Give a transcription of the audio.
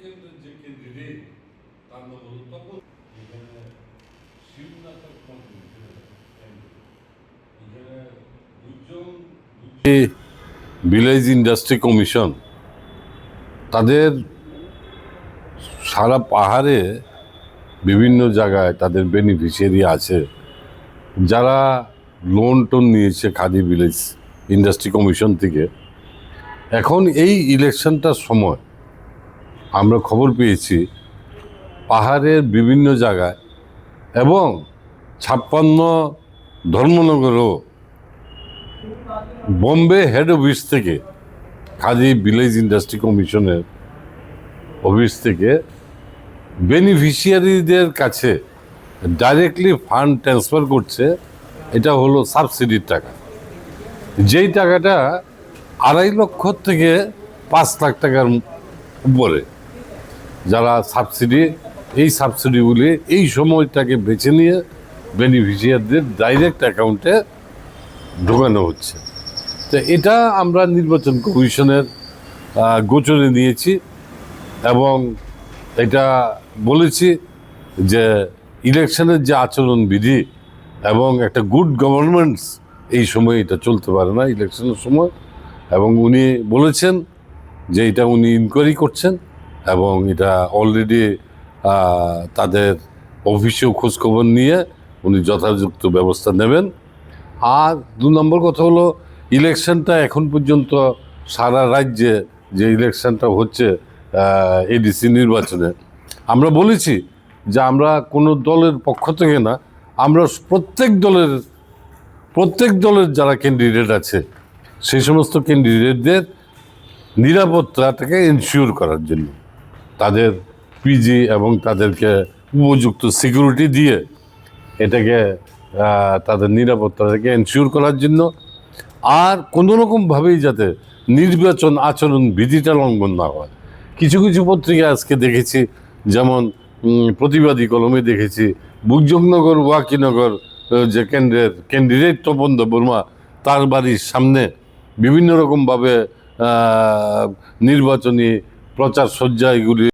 কেন্দ্রের যে ক্যান্ডিডেট তার নাম হলো তপন। এখানে শিবনাথের ভিলেজ ইন্ডাস্ট্রি কমিশন তাদের সারা পাহাড়ে বিভিন্ন জায়গায় তাদের বেনিফিশিয়ারি আছে, যারা লোন টোন নিয়েছে খাদি ভিলেজ ইন্ডাস্ট্রি কমিশন থেকে। এখন এই ইলেকশনটার সময় আমরা খবর পেয়েছি পাহাড়ের বিভিন্ন জায়গায় এবং 56 ধর্মনগরও বোম্বে হেড অফিস থেকে খাদি ভিলেজ ইন্ডাস্ট্রি কমিশনের অফিস থেকে বেনিফিশিয়ারিদের কাছে ডাইরেক্টলি ফান্ড ট্রান্সফার করছে। এটা হলো সাবসিডির টাকা, যেই টাকাটা 2.5 লক্ষ থেকে 5 লাখ টাকার উপরে যারা এই সাবসিডিগুলি এই সময়টাকে বেছে নিয়ে বেনিফিশিয়ারদের ডাইরেক্ট অ্যাকাউন্টে ঢোকানো হচ্ছে। তো এটা আমরা নির্বাচন কমিশনের গোচরে নিয়েছি এবং এটা বলেছি যে ইলেকশনের যে আচরণবিধি এবং একটা গুড গভর্নেন্স এই সময় এটা চলতে পারে না ইলেকশনের সময়। এবং উনি বলেছেন যে এটা উনি ইনকোয়ারি করছেন এবং এটা অলরেডি তাদের অফিসেও খোঁজখবর নিয়ে উনি যথাযথ ব্যবস্থা নেবেন। আর 2 নম্বর কথা হলো ইলেকশনটা এখন পর্যন্ত সারা রাজ্যে যে ইলেকশনটা হচ্ছে এডিসি নির্বাচনে, আমরা বলেছি যে আমরা কোনো দলের পক্ষ থেকে না, আমরা প্রত্যেক দলের যারা ক্যান্ডিডেট আছে সেই সমস্ত ক্যান্ডিডেটদের নিরাপত্তাটাকে এনশিওর করার জন্য তাদের পিজি এবং তাদেরকে উপযুক্ত সিকিউরিটি দিয়ে এটাকে তাদের নিরাপত্তাটাকে এনশিওর করার জন্য, আর কোনো রকমভাবেই যাতে নির্বাচন আচরণ বিধিটা লঙ্ঘন না হয়। কিছু কিছু পত্রিকা আজকে দেখেছি, যেমন প্রতিবাদী কলমে দেখেছি বুকজগনগর ওয়াকিনগর যে ক্যান্ডিডেট তপন দেববর্মা তার বাড়ির সামনে বিভিন্ন রকমভাবে নির্বাচনী প্রচার সজ্জা এগুলি